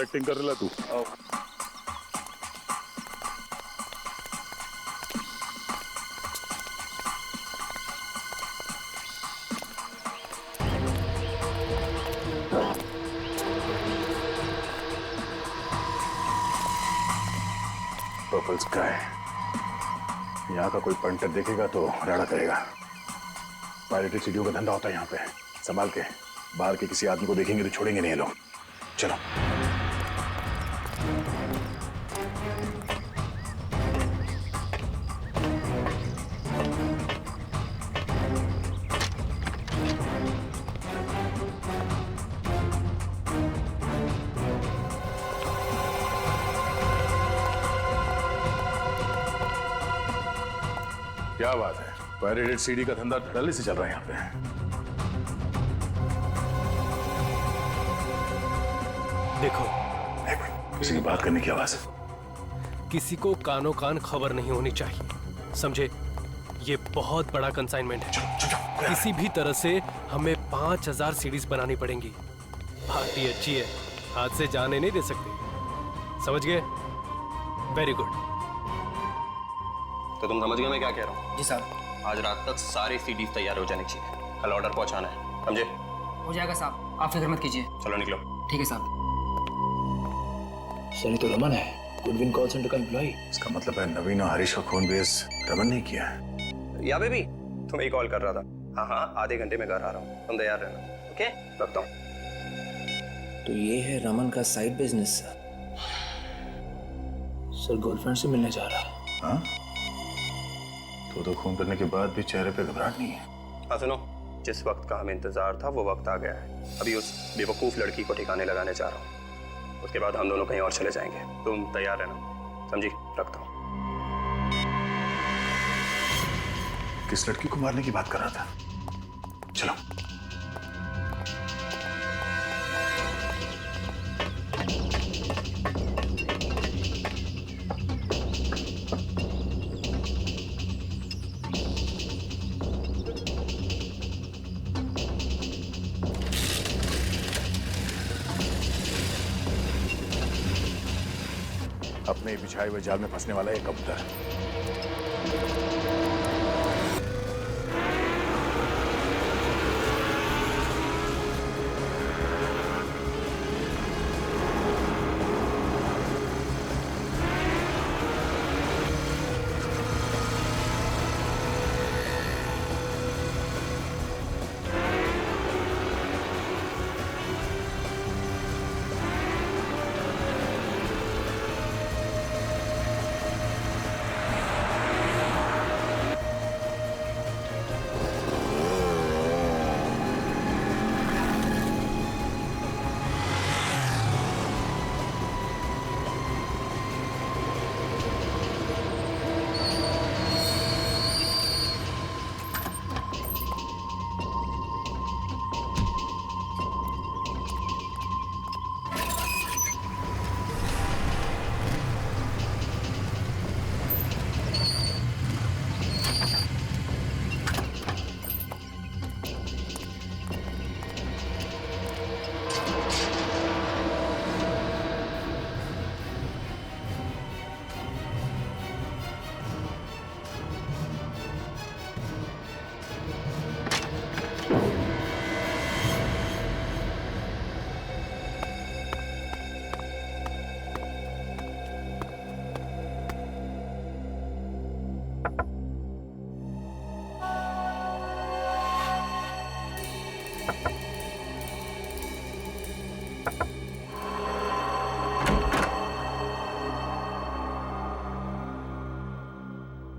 Acting कर रहा तू। पर्पल स्काई, यहाँ का कोई पंटर देखेगा तो राड़ा करेगा। पायरेटेड सीढ़ियों का धंधा होता है यहाँ पे, संभाल के। बाहर के किसी आदमी को देखेंगे तो छोड़ेंगे नहीं ये लोग। चलो। क्या बात है, पायरेटेड सीडी का धंधा धड़ल्ले से चल रहा है यहाँ पे। देखो, किसी की बात करने की आवाज है। किसी को कानो कान खबर नहीं होनी चाहिए, समझे? ये बहुत बड़ा कंसाइनमेंट है। किसी भी तरह से हमें 5000 सीडीज बनानी पड़ेंगी। पार्टी अच्छी है, हाथ से जाने नहीं दे सकते, समझ गए? Very good. तो तुम समझ गए मैं क्या कह रहा हूँ? जी साहब। आज रात तक सारी सीडीज तैयार हो जानी चाहिए, कल ऑर्डर पहुंचाना है, समझे? हो जाएगा साहब, आप फिक्र मत कीजिए। चलो निकलो। ठीक है साहब। सर ये तो रमन है, गुडविन कॉल सेंटर का एम्प्लॉय। इसका मतलब है नवीन और हरीश का खून बेस रमन ने किया है। या बेबी, तुम्हें ही कॉल कर रहा था। हाँ, आधे घंटे में घर आ रहा हूँ, तुम तैयार रहना। ओके, रखता हूँ। तो ये है रमन का साइड बिजनेस। सर गर्लफ्रेंड से मिलने जा रहा है। हाँ? तो खून करने के बाद भी चेहरे पे घबराहट नहीं है। हाँ सुनो, जिस वक्त का हमें इंतजार था वो वक्त आ गया है। अभी उस बेवकूफ लड़की को ठिकाने लगाने जा रहा हूँ, उसके बाद हम दोनों कहीं और चले जाएंगे। तुम तैयार रहना, समझी? रखता हूँ। किस लड़की को मारने की बात कर रहा था? चलो। अपने ही बिछाए हुए जाल में फंसने वाला एक कबूतर।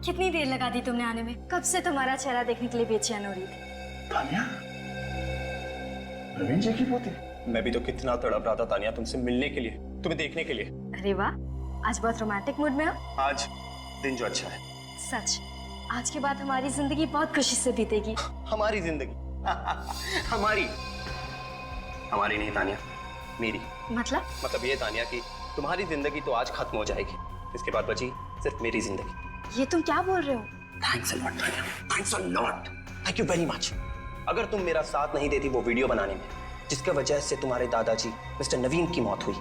कितनी देर लगा दी तुमने आने में? कब से तुम्हारा चेहरा देखने के लिए बेचैन हो रही थी। तानिया, नवीन जी की पोती। मैं भी तो कितना तड़प रहा था तानिया, तुमसे मिलने के लिए, तुम्हें देखने के लिए। अरे वाह, आज बहुत रोमांटिक मूड में हो। आज दिन जो अच्छा है। सच, आज के बाद हमारी जिंदगी बहुत खुशी से बीतेगी। हमारी जिंदगी हमारी नहीं तानिया, मेरी। मतलब ये तानिया कि तुम्हारी जिंदगी तो आज खत्म हो जाएगी, इसके बाद बची सिर्फ मेरी जिंदगी। ये तुम क्या बोल रहे हो? Thanks a lot Tania, thanks a lot, thank you very much. अगर तुम मेरा साथ नहीं देती वो वीडियो बनाने में, जिसकी वजह से तुम्हारे दादाजी मिस्टर नवीन की मौत हुई,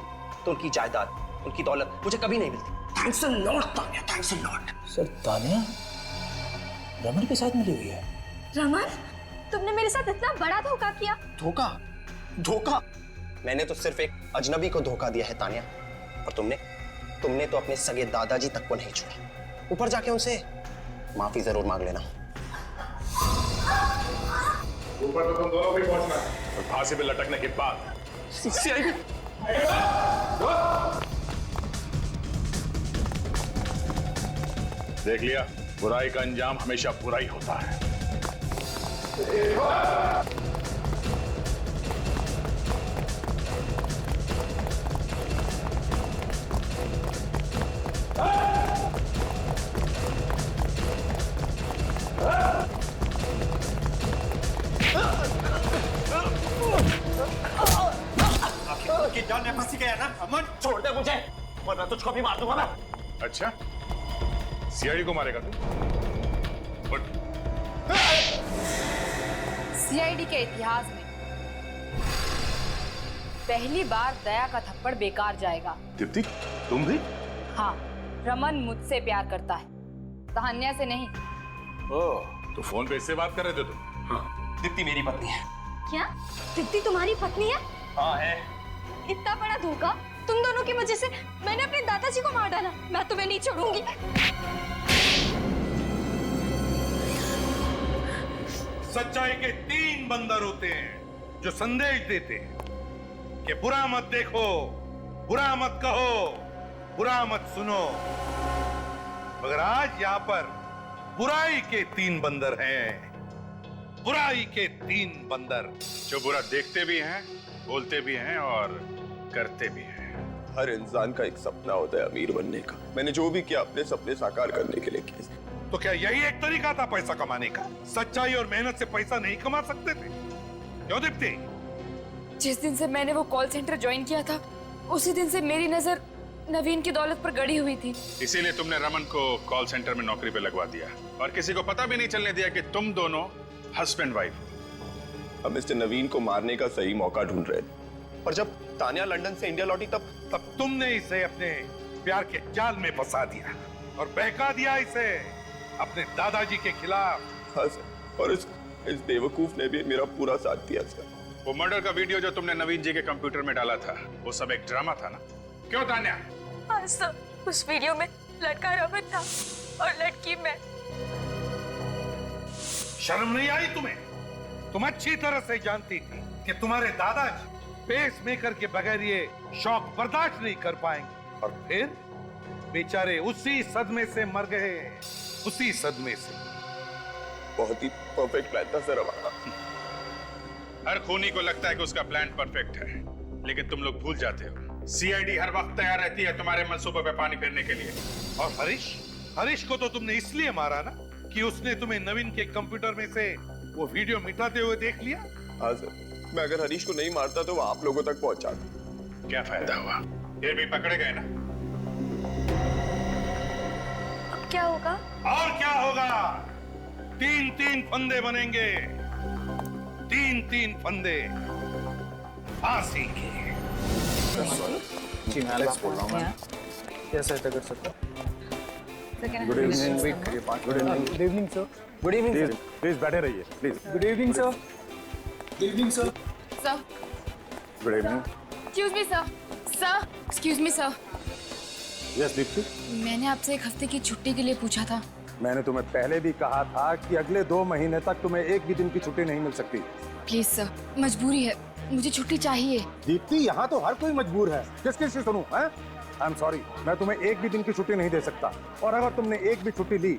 तो उनकी जायदाद, उनकी दौलत मुझे कभी नहीं मिलती। Thanks a lot Tanya, thanks a lot. Sir Tanya Raman के साथ मिली हुई है। रमन, तुमने मेरे साथ इतना बड़ा धोखा किया। धोखा? धोखा? मैंने तो सिर्फ एक अजनबी को धोखा दिया है तान्या, और तुमने तो अपने सगे दादाजी तक को नहीं छोड़ा। ऊपर जाके उनसे माफी जरूर मांग लेना। ऊपर तो तुम दोनों भी पहुंचना है, और फांसी पे लटकने के बाद देख लिया, बुराई का अंजाम हमेशा बुरा ही होता है। की जान में फंसी गया ना अमन, छोड़ दे मुझे वरना तुझको भी मार दूंगा मैं। अच्छा, सीआईडी को मारेगा तू? उठ। सीआईडी के इतिहास में पहली बार दया का थप्पड़ बेकार जाएगा। दीप्ति, तुम भी? हाँ, रमन मुझसे प्यार करता है, तान्या से नहीं। ओह, तो फोन पे इससे बात कर रहे थे तुम? हाँ, दीप्ति मेरी पत्नी है। क्या दीप्ति तुम्हारी पत्नी है? हाँ है। इतना बड़ा धोखा, तुम दोनों की वजह से मैंने अपने दादाजी को मार डाला। मैं तुम्हें नहीं छोड़ूंगी। सच्चाई के 3 बंदर होते हैं जो संदेश देते हैं कि बुरा मत देखो, बुरा मत कहो, बुरा मत सुनो। मगर आज यहां पर बुराई के 3 बंदर हैं, बुराई के 3 बंदर जो बुरा देखते भी हैं, बोलते भी हैं और करते भी हैं। हर इंसान का एक सपना होता है अमीर बनने का। मैंने जो भी किया अपने सपने साकार करने के लिए किया। तो क्या यही एक तरीका था पैसा कमाने का? सच्चाई और मेहनत से पैसा नहीं कमा सकते थे? क्यों दीप्ति? जिस दिन से मैंने वो कॉल सेंटर ज्वाइन किया था, उसी दिन से मेरी नजर नवीन की दौलत पर गड़ी हुई थी। इसीलिए तुमने रमन को कॉल सेंटर में नौकरी पे लगवा दिया और किसी को पता भी नहीं चलने दिया कि तुम दोनों हस्बैंड वाइफ। हम मिस्टर नवीन को मारने का सही मौका ढूंढ रहे थे, और जब तान्या लंदन से इंडिया लौटी तब तुमने इसे अपने प्यार के जाल में फंसा दिया और बहका दिया इसे अपने दादाजी के खिलाफ। हाँ सर, और इस बेवकूफ ने भी मेरा पूरा साथ दिया सर। वो मर्डर का वीडियो जो तुमने नवीन जी के कंप्यूटर में डाला था, वो सब एक ड्रामा था ना? क्यों तान्या? हाँ सर, उस वीडियो में लड़का रमन था और लड़की मैं। शर्म नहीं आई तुम्हें? तुम अच्छी तरह से जानती थी कि तुम्हारे दादाजी पेस मेकर के बगैर ये शौक बर्दाश्त नहीं कर पाएंगे, और फिर बेचारे उसी सदमे से मर गए, उसी सदमे से। बहुत ही परफेक्ट प्लान था सर हमारा। हर खूनी को लगता है कि उसका प्लान परफेक्ट है, लेकिन तुम लोग भूल जाते हो सीआईडी हर वक्त तैयार रहती है तुम्हारे मंसूबे पे पानी फेरने के लिए। और हरीश को तो तुमने इसलिए मारा ना कि उसने तुम्हें नवीन के कंप्यूटर में से वो वीडियो मिटाते हुए देख लिया। हाँ सर, मैं अगर हरीश को नहीं मारता तो वो आप लोगों तक पहुंचाता। क्या फायदा हुआ? ये भी पकड़े गए ना? अब क्या होगा? और क्या होगा? 3-3 फंदे बनेंगे, 3-3 फंदे फांसी के। जी मैं एलेक्स बोल रहा हूँ। मैं क्या सहायता कर सकता हूँ? Good evening. Good evening. Good evening sir. Good evening sir. Please बैठे रहिए, please. Good evening sir. Good evening sir. Sir, good evening. Excuse me sir. Sir, excuse me sir. Yes Deepti, मैंने आपसे 1 हफ्ते की छुट्टी के लिए पूछा था। मैंने तुम्हें पहले भी कहा था कि अगले 2 महीने तक तुम्हें एक भी दिन की छुट्टी नहीं मिल सकती। प्लीज सर, मजबूरी है, मुझे छुट्टी चाहिए। दीप्ति, यहाँ तो हर कोई मजबूर है, किस किस से सुनूं? आई एम सॉरी, मैं तुम्हें एक भी दिन की छुट्टी नहीं दे सकता, और अगर तुमने एक भी छुट्टी ली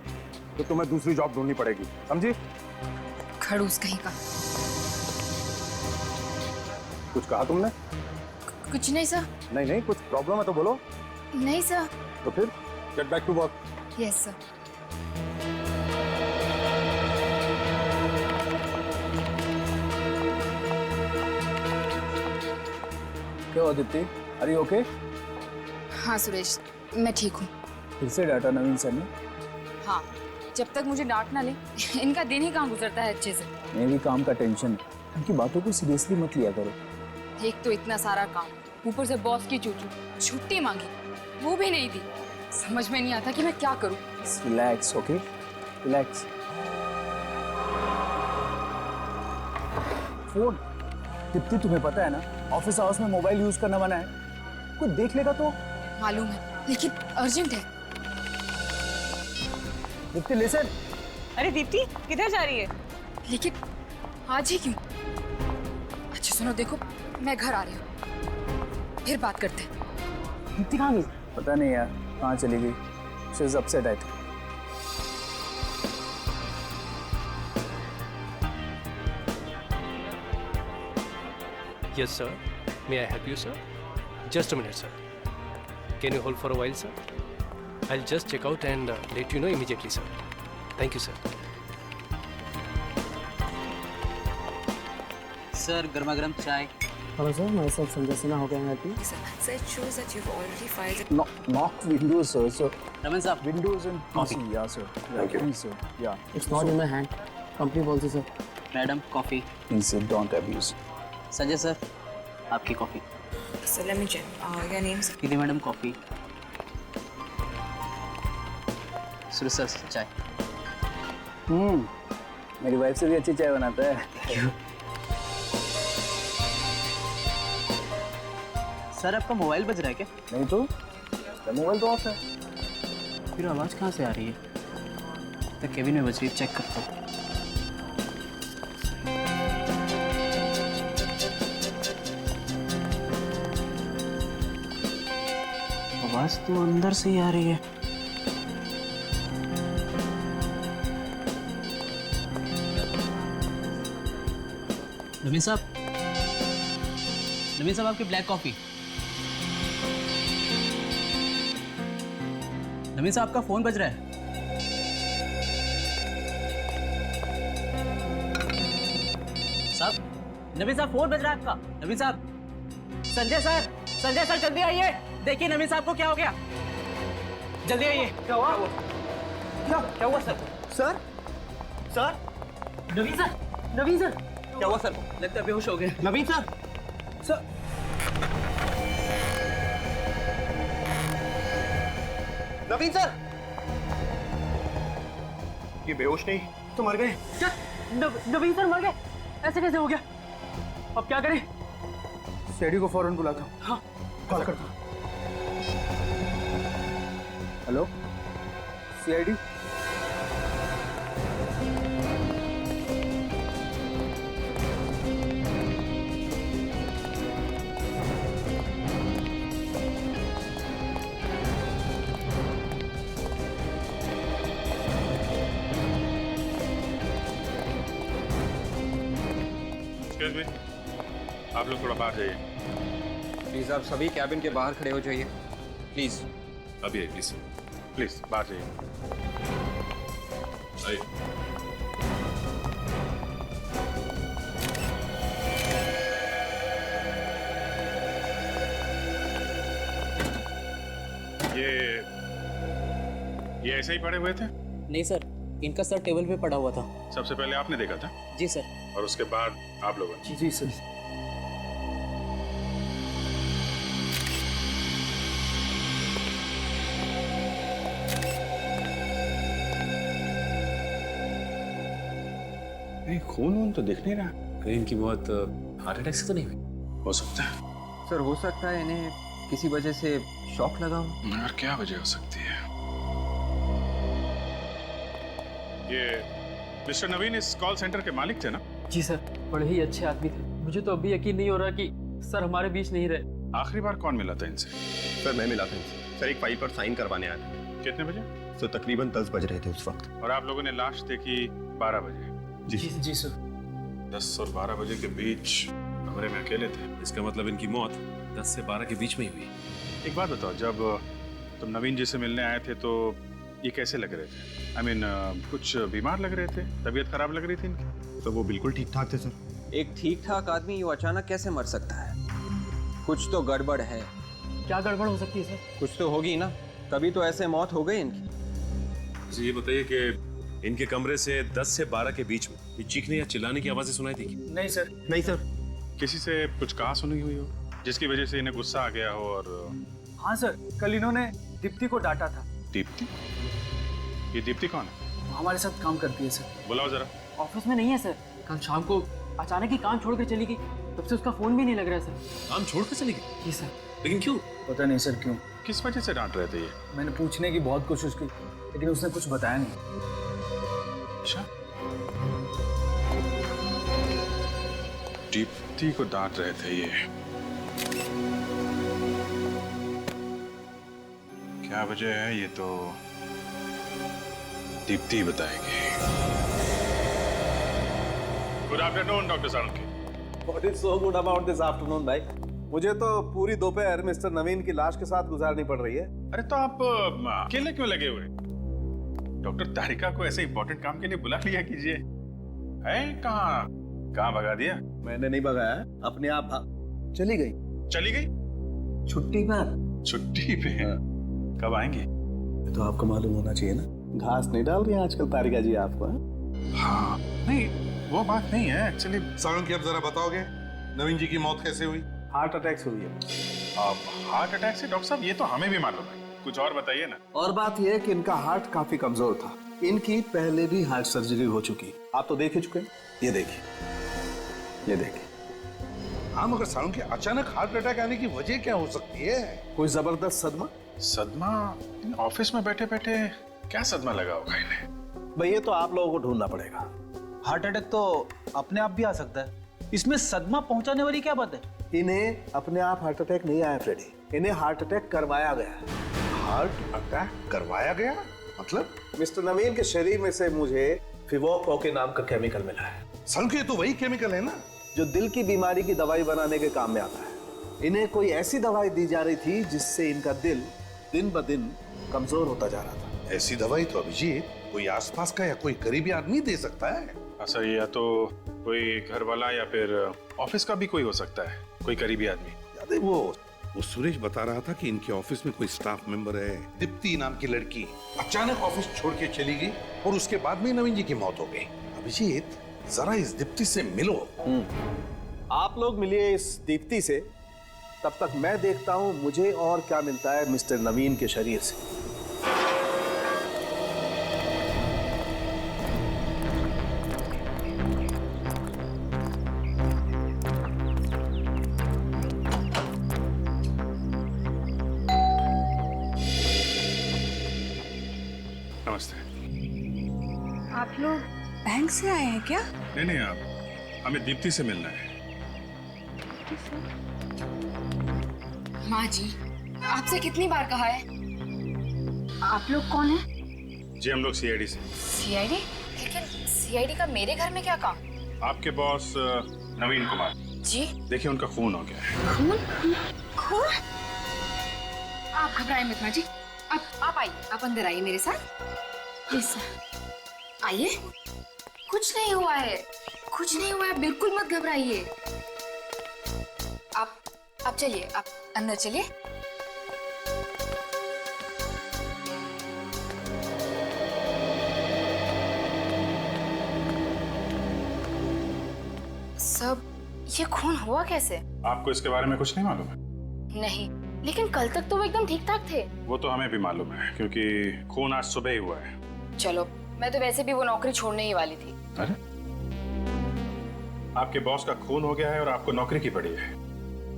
तो तुम्हें दूसरी जॉब ढूंढनी पड़ेगी, समझी? खड़ूस कहीं का। कुछ कहा तुमने? कुछ नहीं सर। नहीं, कुछ प्रॉब्लम है तो बोलो। नहीं सर। तो फिर get back to work. Yes sir. क्या हुआ दीप्ति? Are you okay? हाँ सुरेश, मैं ठीक हूँ। फिर से डाटा नवीन सर ने? हाँ, जब तक मुझे डांट ना ले, इनका दिन ही कहाँ गुजरता है अच्छे से। मैं भी काम का टेंशन है, उनकी बातों को सीरियसली मत लिया करो। एक तो इतना सारा काम, ऊपर से बॉस की चूचू, छुट्टी मांगी, वो भी नहीं दी। समझ में नहीं आता कि मैं क्या करूं। Relax, okay, relax. Phone Deepti, तुम्हें पता है ना ऑफिस आवर्स में मोबाइल यूज करना मना है। कोई देख लेगा तो। मालूम है, लेकिन अर्जेंट है। दीप्ति लिसन। अरे दीप्ति किधर जा रही है? लेकिन आज ही क्यों? अच्छा सुनो, देखो मैं घर आ रही हूँ, फिर बात करते हैं। दीप्ति कहाँ गई? पता नहीं यार, कहाँ चली गई। She is upset I think. Yes, sir. May I help you, sir? Just a minute, sir. Can you hold for a while, sir? I'll just check out and let you know immediately, sir. Thank you, sir. Sir गर्मा गर्म चाय। Hello sir, my self Sanjay Sinha, how can I help you? Sir, it shows that you've already filed. Not windows, sir. So Raman साहब, windows and PC, yeah, sir. Thank you, sir. Yeah, it's not in my hand. Company policy, sir. Madam coffee. Please, sir, don't abuse. Sanjay sir, आपकी coffee. So let me check. Your name, sir? दीदी madam coffee. Suresh sir चाय। मेरी wife से भी अच्छी चाय बनाता है। सर आपका मोबाइल बज रहा है क्या? नहीं तो मोबाइल तो ऑफ है। फिर आवाज कहाँ से आ रही है? तो केबिन में बज रही है, चेक करता हूँ। आवाज तो अंदर से ही आ रही है। नवीन साहब, नवीन साहब आपकी ब्लैक कॉफी। नवीन साहब आपका फोन बज रहा है। साहब, नवीन साहब फोन बज रहा है आपका। नवीन साहब, संजय सर जल्दी आइए। देखिए नवीन साहब को क्या हो गया, जल्दी आइए। क्या हुआ? क्या हुआ सर? सर नवीन सर क्या हुआ सर? लगता है बेहोश हो गए। नवीन सर नवीन सर, ये बेहोश नहीं तो मर गए। क्या? नवीन सर मर गए? ऐसे कैसे हो गया? अब क्या करें? सीआईडी को फौरन बुलाता हूँ। हाँ, कॉल करता हूँ। Hello, CID. आप लोग थोड़ा बाहर जाइए। प्लीज आप सभी कैबिन के बाहर खड़े हो जाइए, प्लीज। अभी आइए प्लीज, प्लीज बाहर जाइए। आइए। ये ऐसे ही पड़े हुए थे? नहीं सर, इनका सर टेबल पे पड़ा हुआ था। सबसे पहले आपने देखा था? जी सर। और उसके बाद आप लोगों ने? जी सर। नहीं, खून वून तो दिख नहीं रहा। कहीं इनकी मौत हार्ट अटैक से तो नहीं हुई? हो सकता है सर, हो सकता है इन्हें किसी वजह से शॉक लगा हो। और क्या वजह हो सकती है? ये मिस्टर नवीन इस कॉल सेंटर के मालिक थे ना? जी सर, बड़े ही अच्छे आदमी थे। मुझे तो अभी यकीन नहीं हो रहा कि सर हमारे बीच नहीं रहे। आखिरी बार कौन मिला था इनसे? सर मैं मिला था इनसे। सर एक फाइल पर साइन करवाने आया था। कितने बजे? सर तकरीबन 10 बज रहे थे उस वक्त। और आप लोगों ने लाश देखी 12 बजे? जी सर। 10 और 12 बजे के बीच कमरे में अकेले थे। इसका मतलब इनकी मौत 10 से 12 के बीच में ही हुई। एक बात बताओ, जब तुम नवीन जी से मिलने आए थे तो ये कैसे लग रहे थे? I mean, कुछ बीमार लग रहे थे? तबीयत खराब लग रही थी इनकी? तो वो बिल्कुल ठीक ठाक थे सर। एक ठीक ठाक आदमी यूं अचानक कैसे मर सकता है? कुछ तो गड़बड़ है। क्या गड़बड़ हो सकती है सर? कुछ तो होगी ना, तभी तो ऐसे मौत हो गई इनकी। तो ये बताइए कि इनके कमरे से 10 से 12 के बीच में चीखने या चिल्लाने की आवाजें सुनाई थी? नहीं सर। नहीं सर। किसी से कुछ कहा सुनी हुई हो? जिसकी वजह से इन्हें गुस्सा आ गया हो और। हाँ सर, कल इन्होंने दीप्ति को डांटा था। दीप्ति? ये दीप्ति कौन है? हमारे साथ काम करती है सर। बुलाओ जरा। ऑफिस में नहीं है सर, कल शाम को अचानक ही काम छोड़कर चली गई, तब से उसका फोन भी नहीं लग रहा है सर। काम छोड़कर चली गई? जी सर। लेकिन क्यों? पता नहीं सर क्यों। किस वजह से डांट रहे थे ये? मैंने पूछने की बहुत कोशिश की, लेकिन उसने कुछ बताया नहीं। अच्छा, दीप्ति को डांट रहे थे ये। क्या वजह है ये तो दीप्ति बताएगी। Good afternoon doctor Salunkhe. What is so good about this afternoon, भाई? मुझे तो पूरी दोपहर मिस्टर नवीन की लाश के साथ गुजारनी पड़ रही है। अरे तो आप अकेले क्यों लगे हुए? डॉक्टर तारिका को ऐसे इंपॉर्टेंट काम के लिए बुला लिया कीजिए। है कहाँ भगा दिया? मैंने नहीं भगाया, अपने आप चली गई। चली गई? छुट्टी पर। छुट्टी पे? कब आएंगी? तो आपको मालूम होना चाहिए ना, घास नहीं डाल रही है आजकल तारिका जी आपको। हाँ, नहीं वो बात नहीं है एक्चुअली। साळुंखे, अब जरा बताओगे नवीन जी की मौत कैसे हुई? हार्ट अटैक से हुई है। अब हार्ट अटैक से? डॉक्टर साहब ये तो हमें भी मालूम है, कुछ और बताइए ना। और बात यह है कि इनका हार्ट काफी कमजोर था, इनकी पहले भी हार्ट सर्जरी हो चुकी। आप तो देख ही चुके हैं। ये देखिए, ये देखिए। हाँ, मगर साळुंखे अचानक हार्ट अटैक आने की वजह क्या हो सकती है? कोई जबरदस्त सदमा। सदमा? ऑफिस में बैठे बैठे क्या सदमा लगा होगा इन्हें? भाई ये तो आप लोगों को ढूंढना पड़ेगा। हार्ट अटैक तो अपने आप भी आ सकता है, इसमें सदमा पहुंचाने वाली क्या बात है? इन्हें अपने आप हार्ट अटैक नहीं आया फ्रेडी, इन्हें हार्ट अटैक करवाया गया। हार्ट अटैक करवाया गया? मतलब? मिस्टर नवीन के शरीर में से मुझे फिवोको के नाम का केमिकल मिला है। साळुंखे, तो वही केमिकल है ना जो दिल की बीमारी की दवाई बनाने के काम में आता है। इन्हें कोई ऐसी दवाई दी जा रही थी जिससे इनका दिल दिन ब दिन कमजोर होता जा रहा था। ऐसी दवाई तो अभिजीत कोई आसपास का या कोई करीबी आदमी दे सकता है। अच्छा, या तो कोई घर वाला या फिर ऑफिस का भी कोई हो सकता है, कोई करीबी आदमी। याद है वो सुरेश बता रहा था कि इनके ऑफिस में कोई स्टाफ मेंबर है, दीप्ति नाम की लड़की, अचानक ऑफिस छोड़ के चली गई और उसके बाद में नवीन जी की मौत हो गई। अभिजीत, जरा इस दीप्ति से मिलो। आप लोग मिलिए इस दीप्ति से, तब तक मैं देखता हूं मुझे और क्या मिलता है मिस्टर नवीन के शरीर से। नमस्ते। आप लोग बैंक से आए हैं क्या? नहीं, आप हमें दीप्ति से मिलना है। माँ जी, आपसे कितनी बार कहा है? आप लोग कौन हैं? जी हम लोग सीआईडी से। सीआईडी? लेकिन सीआईडी का मेरे घर में क्या काम? आपके बॉस नवीन कुमार जी, देखिए उनका खून हो गया है। खून? आप घबराएं मत माँ जी, आप आइए, आप अंदर आइए मेरे साथ। प्लीज सर आइए। कुछ नहीं हुआ है, कुछ नहीं हुआ है, बिल्कुल मत घबराइए। आप चलिए, आप अंदर चलिए। सब ये खून हुआ कैसे? आपको इसके बारे में कुछ नहीं मालूम है? नहीं, लेकिन कल तक तो वो एकदम ठीक ठाक थे। वो तो हमें भी मालूम है, क्योंकि खून आज सुबह ही हुआ है। चलो, मैं तो वैसे भी वो नौकरी छोड़ने ही वाली थी। अरे, आपके बॉस का खून हो गया है और आपको नौकरी की पड़ी है,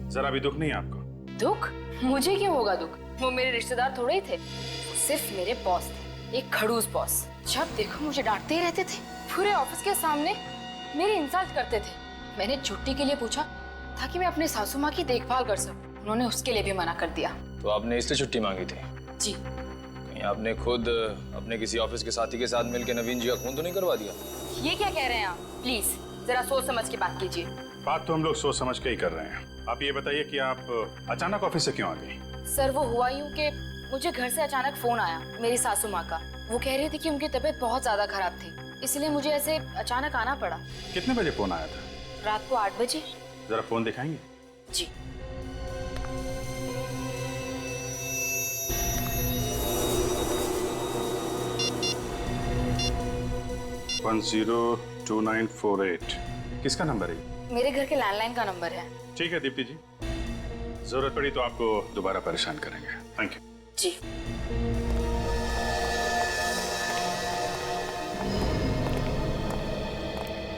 जरा भी दुख नहीं है आपको? दुख? मुझे क्यों होगा दुख? वो मेरे रिश्तेदार थोड़े ही थे, वो सिर्फ मेरे बॉस थे, एक खड़ूस बॉस। जब देखो मुझे डांटते ही रहते थे, पूरे ऑफिस के सामने मेरी इंसल्ट करते थे। मैंने छुट्टी के लिए पूछा ताकि मैं अपने सासू माँ की देखभाल कर सकूं, उन्होंने उसके लिए भी मना कर दिया। तो आपने इसलिए छुट्टी मांगी थी? जी। कहीं आपने खुद अपने किसी ऑफिस के साथी के साथ मिलकर नवीन जी का खून तो नहीं करवा दिया? ये क्या कह रहे हैं आप? प्लीज जरा सोच समझ के बात कीजिए। बात तो हम लोग सोच समझ के ही कर रहे हैं। आप ये बताइए कि आप अचानक ऑफिस से क्यों आ गई? सर वो हुआ यूं कि मुझे घर से अचानक फोन आया मेरी सासू माँ का। वो कह रही थी कि उनकी तबीयत बहुत ज्यादा खराब थी, इसलिए मुझे ऐसे अचानक आना पड़ा। कितने बजे फोन आया था? रात को 8 बजे। जरा फोन दिखाएंगे? जी। वन 02948 किसका नंबर है? मेरे घर के लैंडलाइन का नंबर है। ठीक है दीप्ति जी, जरूरत पड़ी तो आपको दोबारा परेशान करेंगे। Thank you ji.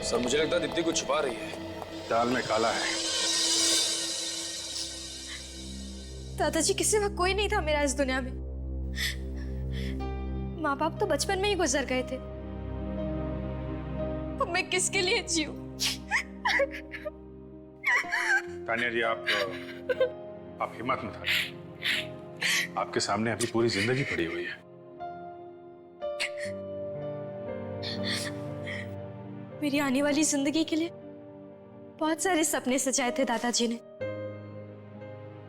सर मुझे लगता है दीप्ति कुछ छुपा रही है। दाल में काला है। दादाजी के सिवा कोई नहीं था मेरा इस दुनिया में। माँ बाप तो बचपन में ही गुजर गए थे। अब मैं किसके लिए जीऊं? तानिया जी आप हिम्मत मत हारिए। आपके सामने अभी पूरी जिंदगी पड़ी हुई है। मेरी आने वाली जिंदगी के लिए बहुत सारे सपने सजाए थे दादाजी ने।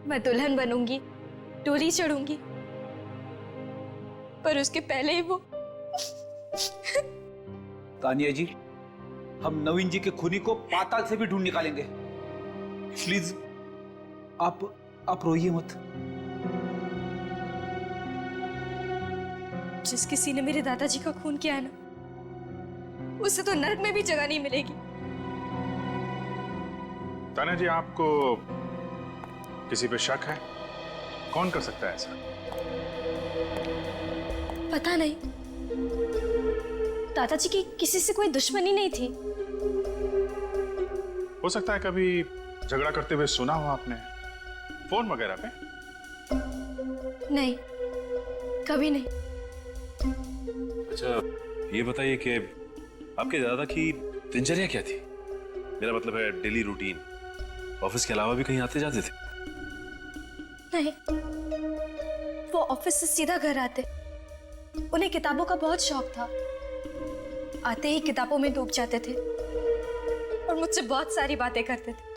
मैं दुल्हन बनूंगी, डोली चढ़ूंगी, पर उसके पहले ही वो। तानिया जी, हम नवीन जी के खूनी को पाताल से भी ढूंढ निकालेंगे। प्लीज आप रोइए मत। जिस किसी ने मेरे दादाजी का खून किया है ना, उसे तो नर्क में भी जगह नहीं मिलेगी। तानिया जी, आपको किसी पे शक है? कौन कर सकता है ऐसा? पता नहीं, दादाजी की किसी से कोई दुश्मनी नहीं थी। हो सकता है कभी झगड़ा करते हुए सुना हो आपने, फोन वगैरह पे? नहीं, कभी नहीं। अच्छा, ये बताइए कि आपके दादा की दिनचर्या क्या थी? मेरा मतलब है डेली रूटीन। ऑफिस के अलावा भी कहीं आते जाते थे? नहीं, वो ऑफिस से सीधा घर आते। उन्हें किताबों का बहुत शौक था। आते ही किताबों में डूब जाते थे और मुझसे बहुत सारी बातें करते थे।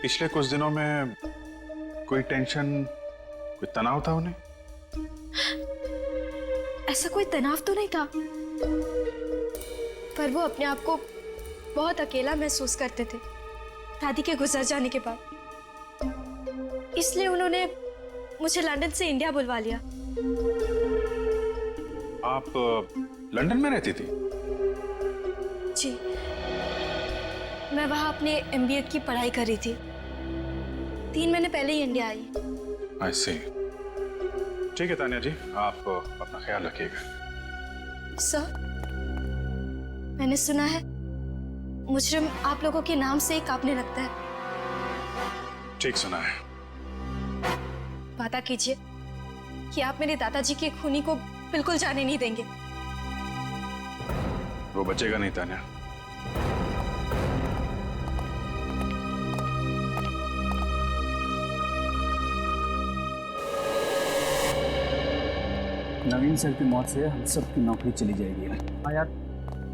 पिछले कुछ दिनों में कोई टेंशन, कोई तनाव था उन्हें? ऐसा कोई तनाव तो नहीं था, पर वो अपने आप को बहुत अकेला महसूस करते थे दादी के गुजर जाने के बाद। इसलिए उन्होंने मुझे लंदन से इंडिया बुलवा लिया। आप लंदन में रहती थी? जी, मैं वहां अपने MBA की पढ़ाई कर रही थी। 3 महीने पहले ही इंडिया आई। I see। ठीक है तानिया जी, आप अपना ख्याल रखिएगा। सर, मैंने सुना है मुजरिम आप लोगों के नाम से ही कांपने लगता है। ठीक सुना है। वादा कीजिए कि आप मेरे दादाजी के खूनी को बिल्कुल जाने नहीं देंगे। वो बचेगा नहीं तानिया। नवीन सर की मौत से हम सबकी नौकरी चली जाएगी। हाँ यार,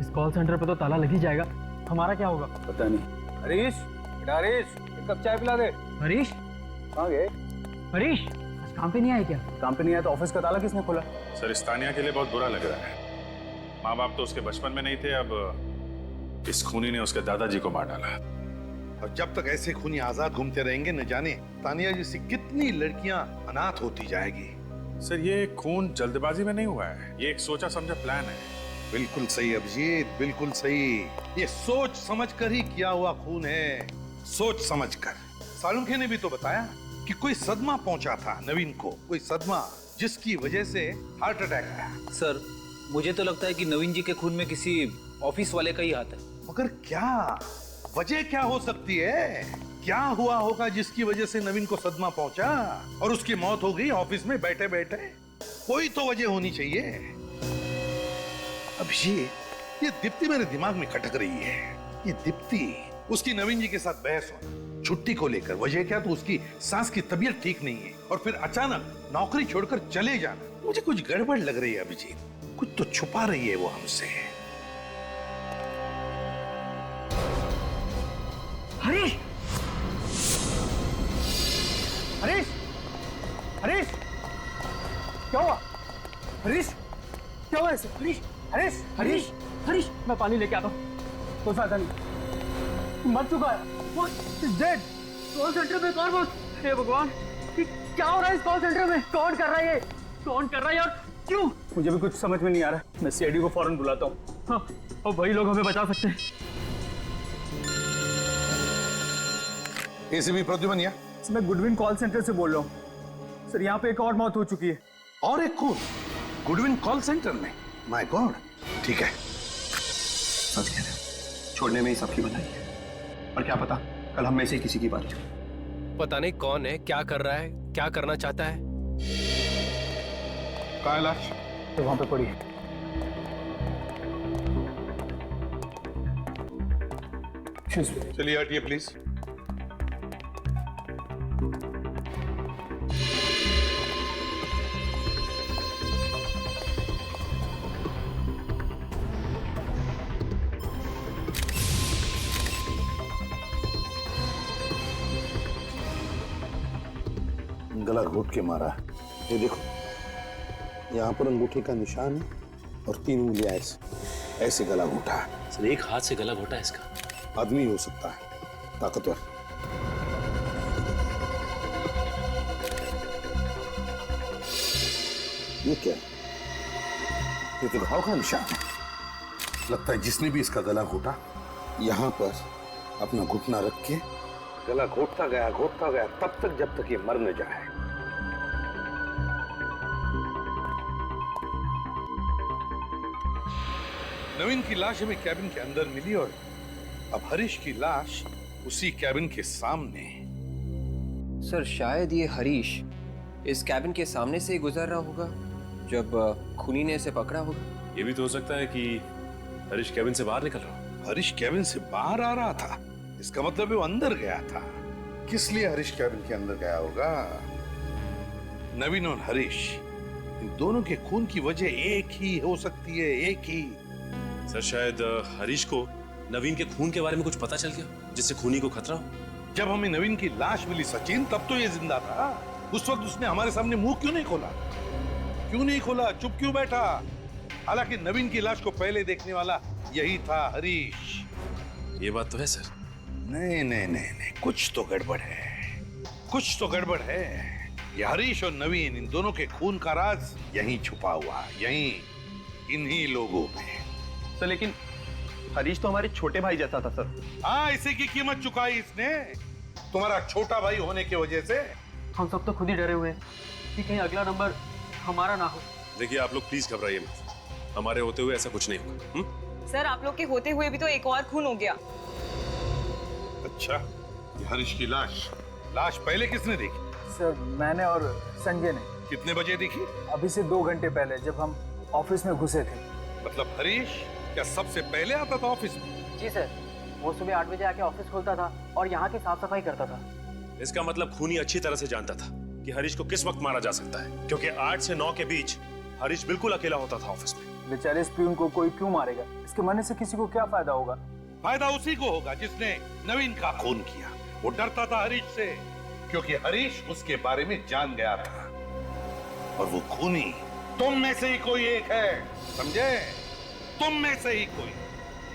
इस कॉल सेंटर पे तो ताला लग ही जाएगा। हमारा क्या होगा? पता नहीं। हरीश, बेटा हरीश, एक कप चाय पिला दे। हरीश कहाँ गए? हरीश आज काम पे नहीं आए क्या? काम पे नहीं आया तो ऑफिस का ताला किसने खोला? सर, इस तानिया के लिए बहुत बुरा लग रहा है। माँ बाप तो उसके बचपन में नहीं थे, अब इस खूनी ने उसके दादाजी को मार डाला। और जब तक ऐसे खूनी आजाद घूमते रहेंगे, न जाने तानिया जैसी कितनी लड़कियां अनाथ होती जाएगी। सर, ये खून जल्दबाजी में नहीं हुआ है, ये एक सोचा समझा प्लान है। बिल्कुल सही अभिजीत, बिल्कुल सही। ये सोच समझ कर ही किया हुआ खून है, सोच समझ कर। सालुंखे ने भी तो बताया कि कोई सदमा पहुंचा था नवीन को, कोई सदमा जिसकी वजह से हार्ट अटैक आया। सर, मुझे तो लगता है कि नवीन जी के खून में किसी ऑफिस वाले का ही हाथ है। मगर क्या वजह क्या हो सकती है? क्या हुआ होगा जिसकी वजह से नवीन को सदमा पहुंचा और उसकी मौत हो गई ऑफिस में बैठे बैठे? कोई तो वजह होनी चाहिए। अभिषेक, ये दीप्ति मेरे दिमाग में खटक रही है। ये दीप्ति, उसकी नवीन जी के साथ बहस हो छुट्टी को लेकर, वजह क्या? तो उसकी सास की तबीयत ठीक नहीं है और फिर अचानक नौकरी छोड़कर चले जाना। मुझे कुछ गड़बड़ लग रही है अभिजीत, कुछ तो छुपा रही है वो हमसे। हरीश, हरीश, हरीश, क्या हुआ? हरीश, क्या हुआ ऐसे? हरीश, हरीश, हरीश, हरीश, मैं पानी लेके आता हूँ। कोई फायदा नहीं, मर चुका है। What is dead? Call centre में कौन? हे भगवान, क्या हो रहा है इस कॉल सेंटर में? कौन कर रहा है ये? कौन कर रहा है यार? क्यों? मुझे भी कुछ समझ में नहीं आ रहा। मैं CID को फौरन बुलाता हूँ। हाँ, और वही लोग हमें बचा सकते हैं। एसीपी प्रद्युमन मैं गुडविन कॉल सेंटर से बोल रहा हूँ सर। यहाँ पे एक और मौत हो चुकी है। और एक खून गुडविन कॉल सेंटर में? My God. ठीक है, सच कह रहे हो, छोड़ने में ही सबकी भलाई है। और क्या पता कल हम में से किसी की बारी हो। पता नहीं कौन है, क्या कर रहा है, क्या करना चाहता है। कहाँ है लाश? तो वहां पे पड़ी है। चलिए हटिए प्लीज। गला घोट के मारा। ये देखो, यहाँ पर अंगूठे का निशान है और 3 उंगलियां ऐसे गला घोटा है। सर एक हाथ से गला घोटा है इसका? आदमी हो सकता है, ताकतवर। ये क्या है? ये तो घाव का निशान है। लगता है जिसने भी इसका गला घोटा यहाँ पर अपना घुटना रख के गला घोटता गया तब तक जब तक ये मर न जाए। नवीन की लाश हमें कैबिन के अंदर मिली और अब हरीश की लाश उसी कैबिन के सामने। सर शायद ये हरीश इस कैबिन के सामने से ही गुजर रहा होगा जब खूनी ने इसे पकड़ा होगा। ये भी तो हो सकता है कि हरीश कैबिन से बाहर निकल रहा हो। हरीश कैबिन से बाहर आ रहा था, इसका मतलब वो अंदर गया था। किस लिए हरीश कैबिन के अंदर गया होगा? नवीन और हरीश, इन दोनों के खून की वजह एक ही हो सकती है, एक ही। सर शायद हरीश को नवीन के खून के बारे में कुछ पता चल गया जिससे खूनी को खतरा हो। जब हमें नवीन की लाश मिली सचिन, तब तो ये जिंदा था। उस वक्त उसने हमारे सामने मुंह क्यों नहीं खोला? चुप क्यों बैठा? हालांकि नवीन की लाश को पहले देखने वाला यही था, हरीश। ये बात तो है सर। नहीं, कुछ तो गड़बड़ है। ये हरीश और नवीन, इन दोनों के खून का राज यहीं छुपा हुआ, यहीं इन्हीं लोगों में। सर लेकिन हरीश तो हमारे छोटे भाई जैसा था सर। हाँ, इसी की कीमत चुकाई इसने, तुम्हारा छोटा भाई होने की वजह से। हम सब तो खुद ही डरे हुए हैं कि कहीं अगला नंबर हमारा ना हो। देखिए आप लोग प्लीज घबराइए मत, हमारे होते हुए ऐसा कुछ नहीं होगा। सर आप लोग के होते हुए भी तो एक और खून हो गया। अच्छा, ये हरीश की लाश पहले किसने देखी? सर मैंने और संजय ने। कितने बजे देखी? अभी से 2 घंटे पहले, जब हम ऑफिस में घुसे थे। मतलब हरीश क्या सबसे पहले आता था ऑफिस में? जी सर, वो सुबह 8 बजे आके ऑफिस खोलता था और यहाँ की साफ सफाई करता था। इसका मतलब खूनी अच्छी तरह से जानता था कि हरीश को किस वक्त मारा जा सकता है, क्योंकि 8 से 9 के बीच हरीश बिल्कुल अकेला होता था ऑफिस में। बेचारे इस प्यून को कोई क्यों मारेगा? इसके मरने से किसी को क्या फायदा होगा? फायदा उसी को होगा जिसने नवीन का खून किया। वो डरता था हरीश से, क्योंकि हरीश उसके बारे में जान गया था। और वो खूनी तुम में से ही कोई एक है, समझे? तुम में से ही कोई।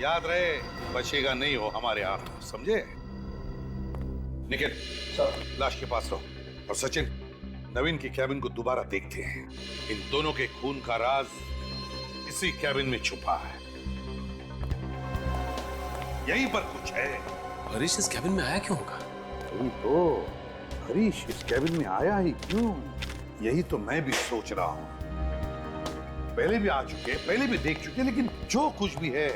याद रहे, बचेगा नहीं हो हमारे हाथों, समझे? निखिल, लाश के पास रहो। और सचिन, नवीन की कैबिन को दोबारा देखते हैं। इन दोनों के खून का राज इसी कैबिन में छुपा है, यहीं पर कुछ है। हरीश इस कैबिन में आया क्यों होगा? अभी तो हरीश इस कैबिन में आया ही क्यों, यही तो मैं भी सोच रहा हूं। पहले भी आ चुके, पहले भी देख चुके, लेकिन जो कुछ भी है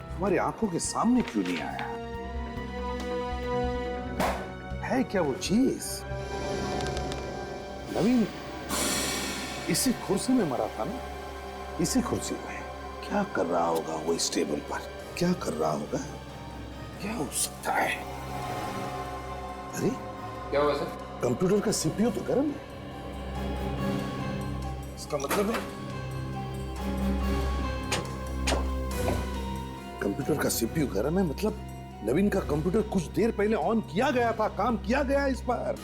हमारी आंखों के सामने क्यों नहीं आया? है क्या वो चीज? नवीन इसी कुर्सी में मरा था ना? इसी कुर्सी में। क्या कर रहा होगा वो इस टेबल पर? क्या कर रहा होगा? क्या हो सकता है? अरे क्या हुआ सर? कंप्यूटर का सीपीयू तो गर्म है। इसका मतलब है कंप्यूटर का सीपीयू गर्म है, मतलब नवीन का कंप्यूटर कुछ देर पहले ऑन किया गया था, काम किया गया इस पर।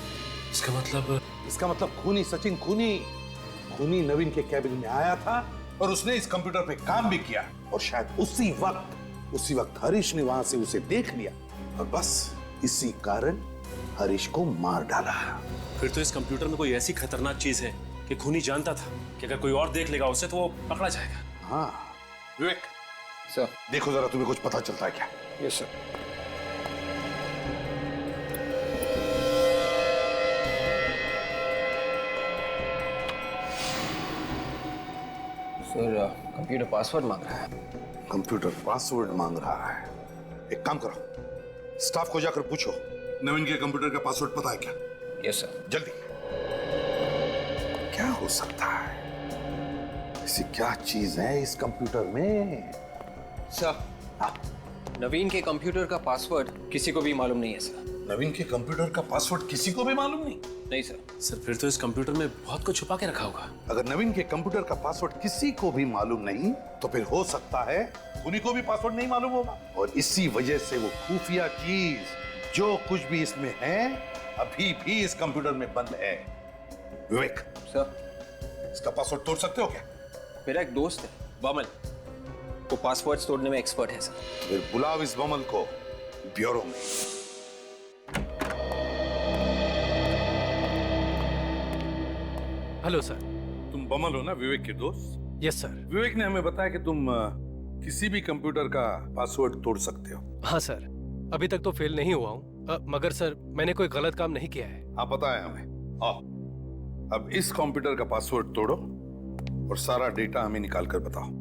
इसका मतलब खूनी सचिन, खूनी नवीन के कैबिन में आया था और उसने इस कंप्यूटर पे काम भी किया। और शायद उसी वक्त हरीश ने वहां से उसे देख लिया और बस इसी कारण हरीश को मार डाला। फिर तो इस कंप्यूटर में कोई ऐसी खतरनाक चीज है कि खूनी जानता था कि अगर कोई और देख लेगा उसे तो वो पकड़ा जाएगा। हाँ विवेक सर, देखो जरा, तुम्हें कुछ पता चलता है क्या? Yes sir. Sir computer password मांग रहा है। कंप्यूटर पासवर्ड मांग रहा है। एक काम करो, स्टाफ को जाकर पूछो नवीन के कंप्यूटर का पासवर्ड पता है क्या? Yes sir. जल्दी। क्या हो सकता है? ऐसी क्या चीज है इस कंप्यूटर में? सर, नवीन के कंप्यूटर का पासवर्ड किसी को भी मालूम नहीं है सर। नवीन के कंप्यूटर का पासवर्ड किसी को भी मालूम नहीं? नहीं सर। सर फिर तो इस कंप्यूटर में बहुत कुछ छुपा के रखा होगा। अगर नवीन के कंप्यूटर का पासवर्ड किसी को भी मालूम नहीं तो फिर हो सकता है उन्हीं को भी पासवर्ड नहीं मालूम होगा, और इसी वजह से वो खुफिया चीज जो कुछ भी इसमें है अभी भी इस कंप्यूटर में बंद है। विवेक सर, इसका पासवर्ड तोड़ सकते हो क्या? मेरा एक दोस्त है बमल, वो पासवर्ड तोड़ने में एक्सपर्ट है सर। फिर बुलाओ इस बमल को ब्यूरो में। Hello sir. तुम बमल हो ना, विवेक के दोस्त? Yes sir. विवेक ने हमें बताया कि तुम किसी भी कंप्यूटर का पासवर्ड तोड़ सकते हो। हाँ सर, अभी तक तो फेल नहीं हुआ हूँ, मगर सर मैंने कोई गलत काम नहीं किया है। हाँ पता है हमें। आओ, अब इस कंप्यूटर का पासवर्ड तोड़ो और सारा डेटा हमें निकाल कर बताओ।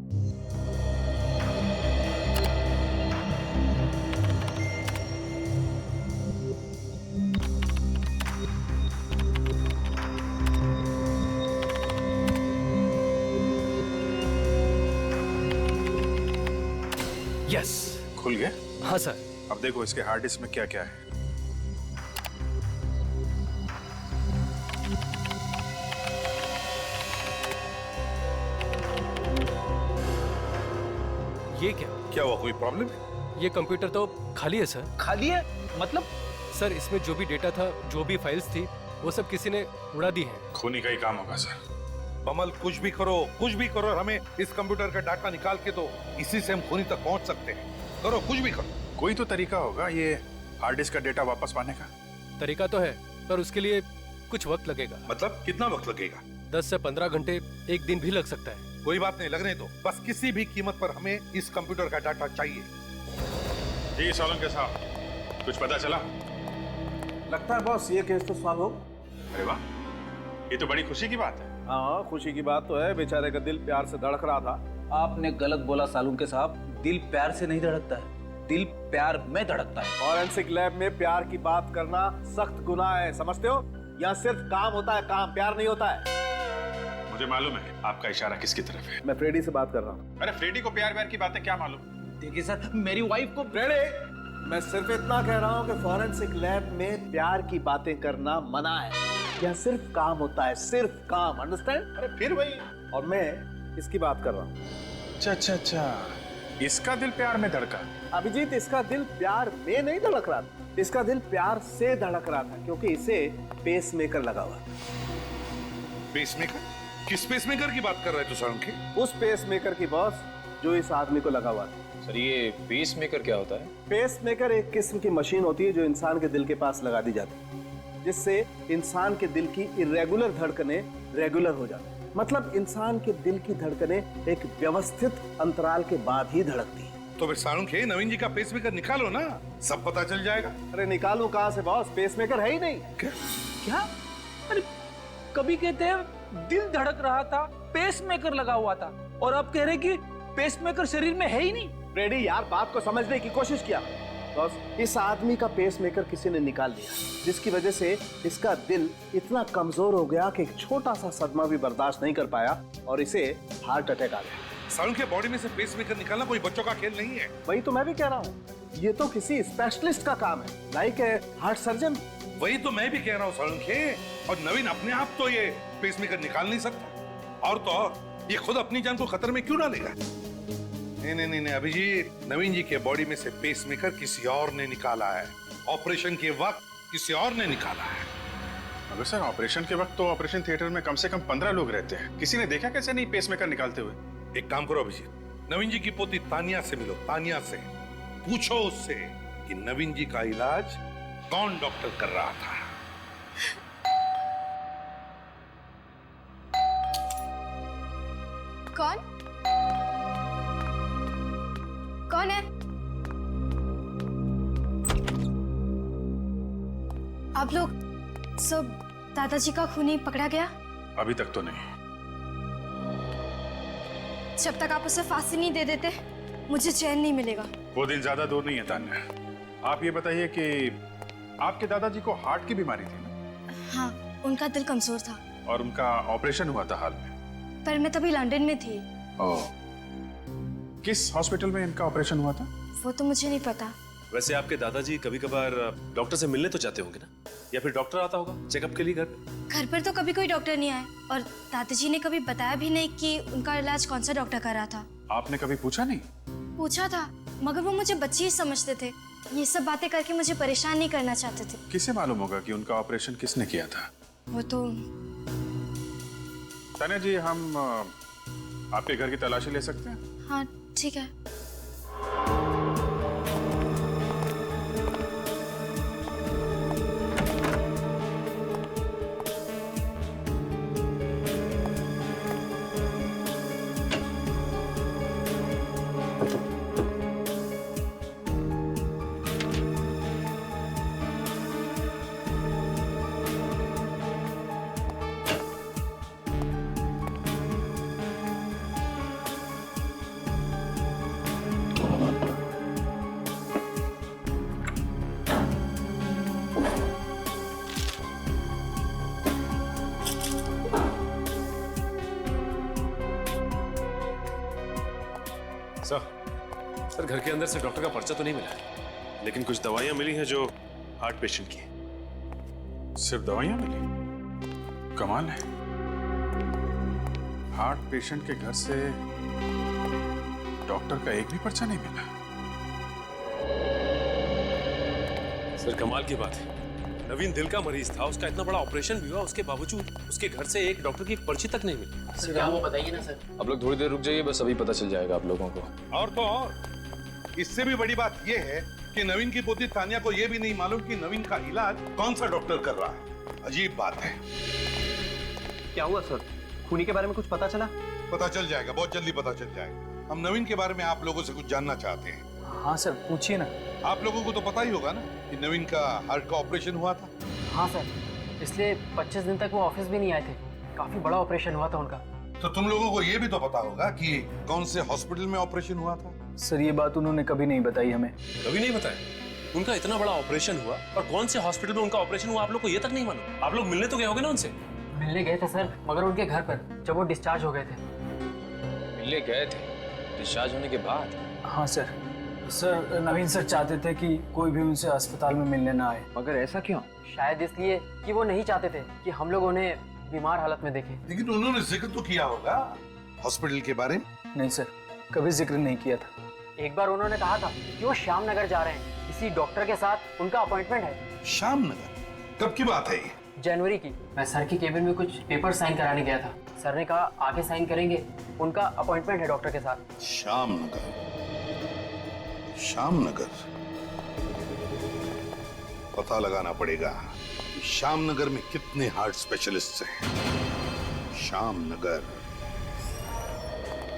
यस। खुल गया? हाँ सर। अब देखो इसके हार्ड डिस्क में क्या क्या है। ये क्या? क्या हुआ, कोई प्रॉब्लम है? ये कंप्यूटर तो खाली है सर। खाली है? मतलब? सर इसमें जो भी डेटा था, जो भी फाइल्स थी, वो सब किसी ने उड़ा दी है। खूनी का ही काम होगा सर। बमल कुछ भी करो, हमें इस कंप्यूटर का डाटा निकाल के दो, इसी से हम खूनी तक पहुंच सकते हैं। करो, कुछ भी करो। कोई तो तरीका होगा ये हार्ड डिस्क का डेटा वापस पाने का। तरीका तो है, पर उसके लिए कुछ वक्त लगेगा। मतलब कितना वक्त लगेगा? 10 से 15 घंटे, एक दिन भी लग सकता है। कोई बात नहीं, लगने दो। बस किसी भी कीमत पर हमें इस कंप्यूटर का डाटा चाहिए। जी सोलंकी साहब, कुछ पता चला? लगता है बॉस ये केस तो सॉल्व हो। अरे वाह, ये तो बड़ी खुशी की बात है। हाँ खुशी की बात तो है, बेचारे का दिल प्यार से धड़क रहा था। आपने गलत बोला सालुंके साहब, दिल प्यार से नहीं धड़कता है, दिल प्यार में धड़कता है। फॉरेंसिक लैब में प्यार की बात करना सख्त गुनाह है, समझते हो? यहाँ सिर्फ काम होता है, काम, प्यार नहीं होता है। मुझे मालूम है आपका इशारा किसकी तरफ है। मैं फ्रेडी से बात कर रहा हूँ। अरे फ्रेडी को प्यार व्यार की बातें क्या मालूम? देखिए सर, मेरी वाइफ को। फ्रेडी, मैं सिर्फ इतना कह रहा हूँ कि फॉरेंसिक लैब में प्यार की बातें करना मना है। यहाँ सिर्फ काम होता है, सिर्फ काम, अंडरस्टैंड? अरे फिर वही। और मैं इसकी बात कर रहा हूँ। अच्छा, इसका दिल प्यार में धड़का। अभिजीत, इसका दिल प्यार में नहीं धड़क रहा था, इसका दिल प्यार से धड़क रहा था, क्योंकि इसे पेसमेकर लगा हुआ। पेसमेकर? किस पेसमेकर की बात कर रहे हो सोलंकी? उस पेसमेकर की बॉस जो इस आदमी को लगा हुआ था। सर ये पेसमेकर क्या होता है? पेसमेकर एक किस्म की मशीन होती है जो इंसान के दिल के पास लगा दी जाती है, जिससे इंसान के दिल की इरेगुलर धड़कनें रेगुलर हो जाती है। मतलब इंसान के दिल की धड़कनें एक व्यवस्थित अंतराल के बाद ही धड़कती है। तो फिर सालुंखे, नवीन जी का पेसमेकर निकालो ना, सब पता चल जाएगा। अरे निकालूं कहां से बॉस, पेसमेकर है ही नहीं। क्या? अरे कभी कहते हैं दिल धड़क रहा था, पेसमेकर लगा हुआ था, और अब कह रहे कि पेसमेकर शरीर में है ही नहीं। रेडी यार, बात को समझने की कोशिश किया। बॉस, इस आदमी का पेसमेकर किसी ने निकाल दिया, जिसकी वजह से इसका दिल इतना कमजोर हो गया कि एक छोटा सा सदमा भी बर्दाश्त नहीं कर पाया और इसे हार्ट अटैक आ गया। सालुंखे, बॉडी में से पेसमेकर निकालना कोई बच्चों का खेल नहीं है। वही तो मैं भी कह रहा हूँ, ये तो किसी स्पेशलिस्ट का काम है, लाइक हार्ट सर्जन। वही तो मैं भी कह रहा हूँ सालुंखे। और नवीन अपने आप तो ये पेसमेकर निकाल नहीं सकता, और तो और ये खुद अपनी जान को खतरे में क्यों डालेगा? नहीं अभिजीत, नवीन जी के बॉडी में से पेसमेकर किसी और ने निकाला है। ऑपरेशन के वक्त किसी और ने निकाला है। अगर सर ऑपरेशन के वक्त तो ऑपरेशन थिएटर में कम से कम 15 लोग रहते हैं, किसी ने देखा कैसे नहीं पेसमेकर निकालते हुए? एक काम करो अभिजीत, नवीन जी की पोती तानिया से मिलो, तानिया से पूछो उससे कि नवीन जी का इलाज कौन डॉक्टर कर रहा था। कौन है? आप लोग सब दादाजी का खूनी पकड़ा गया? अभी तक तो नहीं। जब तक आप उसे फांसी नहीं दे देते मुझे चैन नहीं मिलेगा। वो दिन ज्यादा दूर नहीं है तान्या। आप ये बताइए कि आपके दादाजी को हार्ट की बीमारी थी ना? हाँ, उनका दिल कमजोर था। और उनका ऑपरेशन हुआ था हाल में? पर मैं तभी लंदन में थी। ओह, किस हॉस्पिटल में इनका ऑपरेशन हुआ था? वो तो मुझे नहीं पता। वैसे आपके दादाजी कभी कभार डॉक्टर से मिलने तो जाते होंगे ना, या फिर डॉक्टर आता होगा चेकअप के लिए घर पे? घर पर तो कभी कोई डॉक्टर नहीं आया और दादाजी ने कभी बताया भी नहीं कि उनका इलाज कौन सा डॉक्टर कर रहा था। आपने कभी पूछा नहीं? पूछा था, मगर वो मुझे बच्ची ही समझते थे। ये सब बातें करके मुझे परेशान नहीं करना चाहते थे। किसे मालूम होगा कि उनका ऑपरेशन किसने किया था? वो तो तान्या जी, हम आपके घर की तलाशी ले सकते हैं? हाँ ठीक है। सर, घर के अंदर से डॉक्टर का पर्चा तो नहीं मिला है, लेकिन कुछ दवाइयां मिली हैं जो हार्ट पेशेंट की हैं। सिर्फ दवाइयां मिली? कमाल है। हार्ट पेशेंट के घर से डॉक्टर का एक भी पर्चा नहीं मिला। सर, कमाल की बात है, नवीन दिल का मरीज था, उसका इतना बड़ा ऑपरेशन भी हुआ, उसके बावजूद उसके घर से एक डॉक्टर की पर्ची तक नहीं मिली। सर, क्या वो बताइए ना सर। आप लोग थोड़ी देर रुक जाइए, बस अभी पता चल जाएगा आप लोगों को। और तो और, इससे भी बड़ी बात यह है कि नवीन की पोती तान्या को यह भी नहीं मालूम कि नवीन का इलाज कौन सा डॉक्टर कर रहा है। अजीब बात है। क्या हुआ सर? खूनी के बारे में कुछ पता चला? पता चल जाएगा, बहुत जल्दी पता चल जाएगा। हम नवीन के बारे में आप लोगों से कुछ जानना चाहते हैं। हाँ सर, पूछिए ना। आप लोगों को तो पता ही होगा ना कि नवीन का हार्ट का ऑपरेशन हुआ था। हाँ सर, इसलिए 25 दिन तक वो ऑफिस भी नहीं आए थे। काफी बड़ा ऑपरेशन हुआ था उनका। तो तुम लोगों को ये भी तो पता होगा कि कौन से हॉस्पिटल में ऑपरेशन हुआ था। सर, ये बात उन्होंने कभी नहीं बताई हमें। कभी नहीं बताया? उनका इतना बड़ा ऑपरेशन हुआ और कौन से हॉस्पिटल में उनका ऑपरेशन हुआ आप लोग को ये तक नहीं मालूम? आप लोग मिलने तो गए होगे ना उनसे? मिलने गए थे सर, मगर उनके घर पर, जब वो डिस्चार्ज हो गए थे। मिलने गए थे डिस्चार्ज होने के बाद? हाँ सर। सर, नवीन सर चाहते थे कि कोई भी उनसे अस्पताल में मिलने ना आए। मगर ऐसा क्यों? शायद इसलिए कि वो नहीं चाहते थे कि हम लोग उन्हें बीमार हालत में देखें। लेकिन उन्होंने जिक्र तो किया होगा हॉस्पिटल के बारे में। नहीं सर, कभी जिक्र नहीं किया था। एक बार उन्होंने कहा था कि वो श्याम नगर जा रहे हैं, किसी डॉक्टर के साथ उनका अपॉइंटमेंट है। श्याम नगर? कब की बात है ये? जनवरी की। मैं सर की केबिन में कुछ पेपर साइन कराने गया था। सर ने कहा आगे साइन करेंगे, उनका अपॉइंटमेंट है डॉक्टर के साथ। श्याम नगर, श्याम नगर। पता लगाना पड़ेगा कि श्याम नगर में कितने हार्ट स्पेशलिस्ट हैं। श्याम नगर।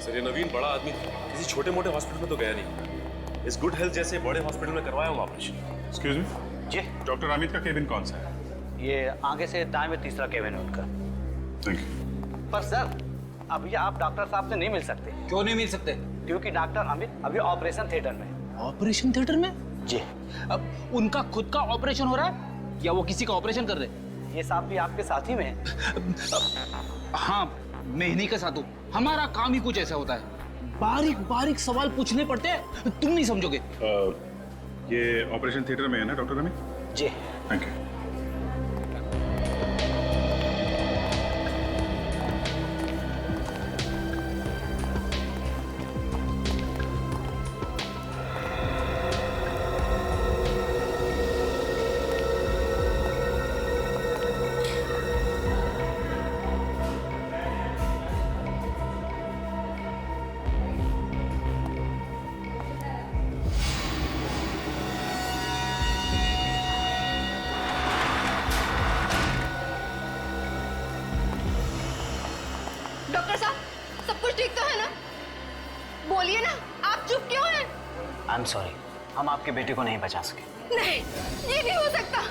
सर, ये नवीन बड़ा आदमी किसी छोटे मोटे हॉस्पिटल में तो गया नहीं। इस गुड हेल्थ जैसे बड़े हॉस्पिटल में करवाया होगा ऑपरेशन। एक्सक्यूज मी जी, डॉक्टर अमित का केबिन कौन सा है? ये आगे से दाएं में तीसरा केबिन है उनका। Thank you. पर सर, अभी आप डॉक्टर साहब से नहीं मिल सकते। क्यों नहीं मिल सकते? क्योंकि डॉक्टर अमित अभी ऑपरेशन थिएटर में। ऑपरेशन थिएटर में? जी। अब उनका खुद का ऑपरेशन हो रहा है या वो किसी का ऑपरेशन कर रहे हैं? ये साहब भी आपके साथ ही में है। हाँ, मैं इन्हीं के साथ हूँ। हमारा काम ही कुछ ऐसा होता है, बारीक बारीक सवाल पूछने पड़ते हैं, तुम नहीं समझोगे। ये ऑपरेशन थिएटर में है ना डॉक्टर अमित? जी। Thank you. डॉक्टर साहब, सब कुछ ठीक तो है ना? बोलिए ना, आप चुप क्यों हैं? आई एम सॉरी, हम आपके बेटे को नहीं बचा सके। नहीं, ये नहीं हो सकता।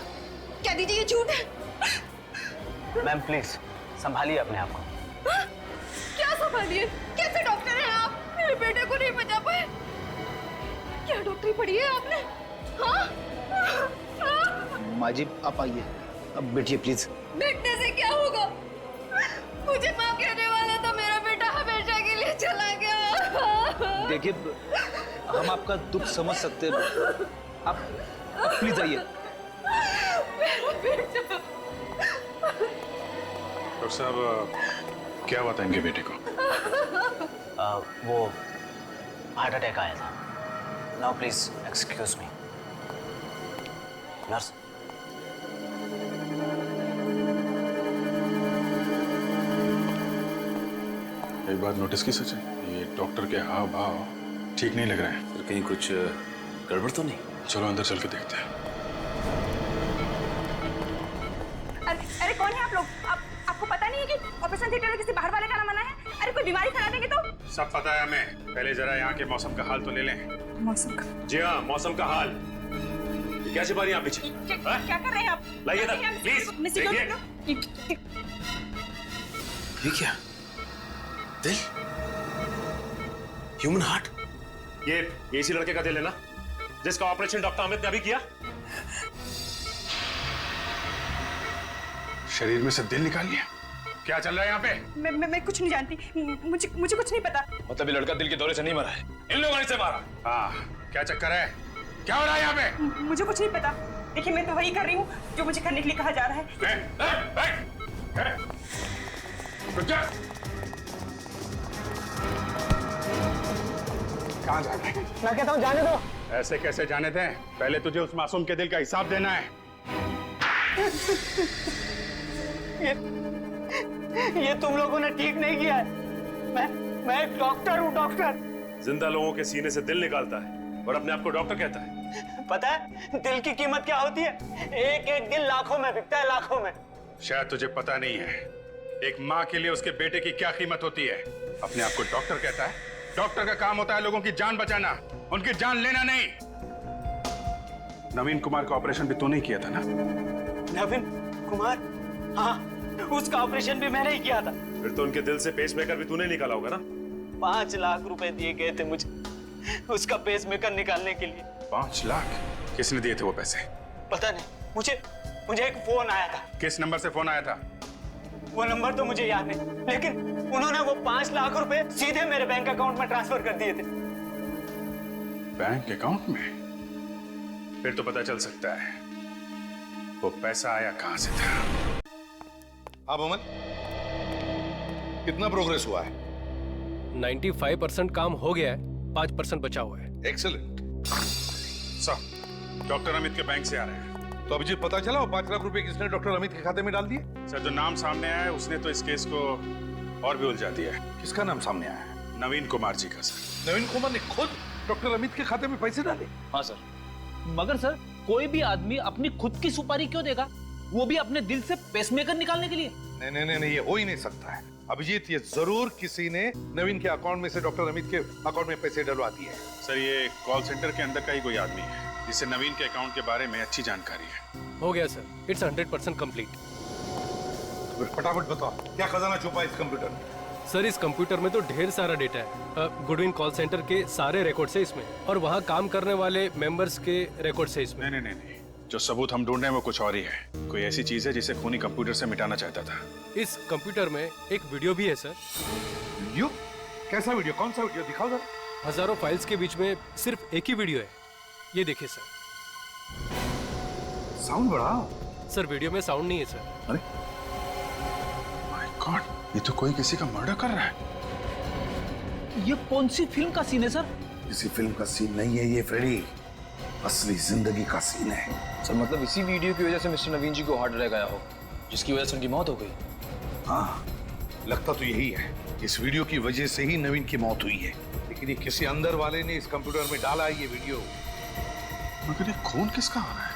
कह दीजिए ये झूठ है। मैम प्लीज संभालिए अपने आप को। क्या संभालिए? कैसे डॉक्टर हैं आप? मेरे बेटे को नहीं बचा पाए। क्या डॉक्टरी पढ़ी है आपने? माँ जी आप आइए, अब बैठिए प्लीज। बैठने से क्या होगा? मुझे माँ कहने वाला था, मेरा बेटा हमेशा के लिए चला गया। देखिए हम आपका दुख समझ सकते हैं, आप प्लीज आइए। मेरा बेटा। डॉक्टर साहब क्या हुआ था इनके बेटे को? वो हार्ट अटैक आया था। Now please excuse me. Nurse. एक बात नोटिस की सच है, ये डॉक्टर के हाव भाव ठीक नहीं लग रहे हैं। फिर कहीं कुछ गड़बड़ तो नहीं? चलो अंदर चल के देखते हैं। अरे कौन है आप लोग? आपको पता नहीं है कि ऑपरेशन थिएटर में किसी बाहर वाले का ना मना है? अरे कोई बीमारी फैला देंगे तो? सब पता है हमें, पहले जरा यहाँ के मौसम का हाल तो ले लें। मौसम का? जी हाँ, मौसम का हाल। ये क्या छिपा रही हैं आप पीछे? क्या कर रहे हैं आप? लाइए इधर, प्लीज। देखिए। ये क्या? दिल? Human heart? ये इसी लड़के का दिल है ना, जिसका ऑपरेशन डॉक्टर अमित ने अभी किया? शरीर में से दिल निकाल लिया? क्या चल रहा है यहाँ पे? मैं कुछ नहीं जानती, मुझे कुछ नहीं पता। मतलब ये लड़का दिल के दौरे से नहीं मरा है, इन लोगों ने इसे मारा। हाँ, क्या चक्कर है? क्या हो रहा है यहाँ पे? मुझे कुछ नहीं पता। देखिए मैं तो वही कर रही हूँ जो मुझे करने के लिए कहा जा रहा है। कहाँ जा रहे हैं? मैं कहता हूँ जाने दो। ऐसे कैसे जाने दें? पहले तुझे उस मासूम के दिल का हिसाब देना है। ये तुम लोगों ने ठीक नहीं किया है। मैं एक डॉक्टर हूँ, डॉक्टर। जिंदा लोगों के सीने से दिल निकालता है और अपने आप को डॉक्टर कहता है। पता है दिल की कीमत क्या होती है? एक एक दिल लाखों में बिकता है, लाखों में। शायद तुझे पता नहीं है, एक माँ के लिए उसके बेटे की क्या कीमत होती है। अपने आप को डॉक्टर कहता है। डॉक्टर का काम होता है लोगों की जान बचाना, उनकी जान लेना नहीं। नवीन कुमार का ऑपरेशन भी तूने किया था ना? नवीन कुमार? हाँ, उसका ऑपरेशन भी मैंने ही किया था। फिर तो उनके दिल से पेसमेकर भी तूने निकाला होगा ना? 5 लाख रुपए दिए गए थे मुझे उसका पेसमेकर निकालने के लिए। 5 लाख? किसने दिए थे वो पैसे? पता नहीं, मुझे एक फोन आया था। किस नंबर से फोन आया था? वो नंबर तो मुझे याद नहीं, लेकिन उन्होंने वो 5 लाख रुपए सीधे मेरे बैंक अकाउंट में ट्रांसफर कर दिए थे। बैंक अकाउंट में? फिर तो पता चल सकता है वो पैसा आया कहां से था। अब अमन, कितना प्रोग्रेस हुआ है? 95% काम हो गया है, 5% बचा हुआ है। एक्सीलेंट। सर, डॉक्टर अमित के बैंक से आ रहे हैं। तो अभिजीत पता चला वो 5 लाख रुपए किसने डॉक्टर अमित के खाते में डाल दिए? सर, जो नाम सामने आया है उसने तो इस केस को और भी उलझा दिया है। किसका नाम सामने आया है? नवीन कुमार जी का सर। नवीन कुमार ने खुद डॉक्टर अमित के खाते में पैसे डाले? हाँ सर। मगर सर, कोई भी आदमी अपनी खुद की सुपारी क्यों देगा, वो भी अपने दिल से पेसमेकर निकालने के लिए? नहीं, ये हो ही नहीं सकता है अभिजीत। ये जरूर किसी ने नवीन के अकाउंट में से डॉक्टर अमित के अकाउंट में पैसे डलवा दिए हैं। सर, ये कॉल सेंटर के अंदर का ही कोई आदमी है जिसे नवीन के अकाउंट के बारे में अच्छी जानकारी है। हो गया सर, इट्स 100% कंप्लीट। फटाफट बताओ, क्या खजाना छुपा है इस कंप्यूटर में? सर, इस कंप्यूटर में तो ढेर सारा डेटा है। गुडविन कॉल सेंटर के सारे रिकॉर्ड्स है इसमें, और वहाँ काम करने वाले मेंबर्स के रिकॉर्ड्स है इसमें। नहीं, जो सबूत हम ढूंढ रहे हैं वो कुछ और ही है। कोई ऐसी चीज है जिसे खूनी कंप्यूटर से मिटाना चाहता था। इस कंप्यूटर में एक वीडियो भी है सर। वीडियो? कैसा वीडियो? कौन सा वीडियो? दिखाओ जरा। हजारों फाइल्स के बीच में सिर्फ एक ही वीडियो है। ये देखिए सर। साउंड बढ़ाओ। सर, वीडियो में साउंड नहीं है सर। अरे माय गॉड, ये तो कोई किसी का मर्डर कर रहा है। ये कौन सी फिल्म का सीन है सर? किसी फिल्म का सीन नहीं है ये फ्रेडी, असली जिंदगी का सीन है। सर, मतलब इसी वीडियो की वजह से मिस्टर नवीन जी को हार्ट अटैक आया हो, जिसकी वजह से उनकी मौत हो गई। हाँ, लगता तो यही है। इस वीडियो की वजह से ही नवीन की मौत हुई है, लेकिन ये किसी अंदर वाले ने इस कंप्यूटर में डाला है ये वीडियो। मगर ये खून किसका हो रहा है?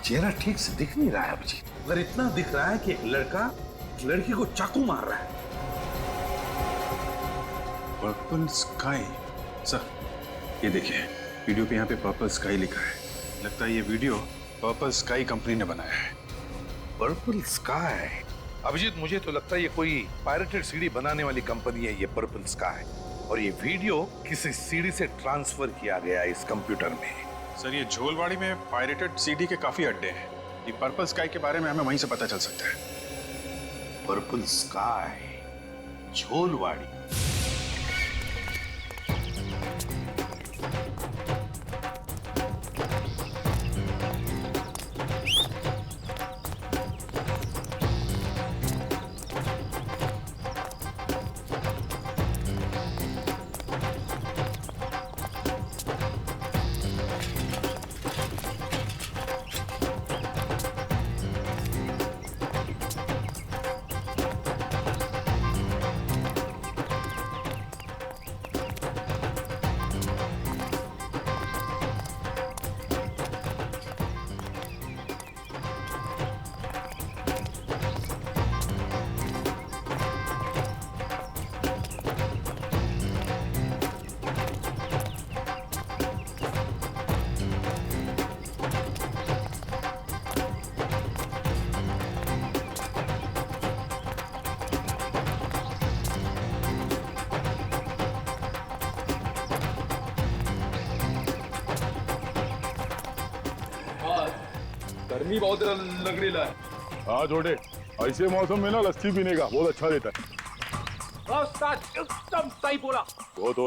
चेहरा ठीक से दिख नहीं रहा है अभिजीत, मगर इतना दिख रहा है कि एक लड़का लड़की को चाकू मार रहा है। Purple sky. सर, ये देखिए, वीडियो पे यहाँ पे पर्पल स्काई लिखा है। लगता है ये वीडियो पर्पल स्काई कंपनी ने बनाया है। Purple sky? अभिजीत, मुझे तो लगता है ये कोई पायरेटेड सीडी बनाने वाली कंपनी है ये पर्पल स्काई। और ये वीडियो किसी सीडी से ट्रांसफर किया गया इस कंप्यूटर में। सर ये झोलवाड़ी में पायरेटेड सीडी के काफी अड्डे हैं। ये पर्पल स्काई के बारे में हमें वहीं से पता चल सकता है। Purple sky, Jholwadi. गर्मी बहुत लग रही है। हाँ छोटे, ऐसे मौसम में ना लस्सी पीने का बहुत अच्छा रहता है। एकदम सही बोला। वो तो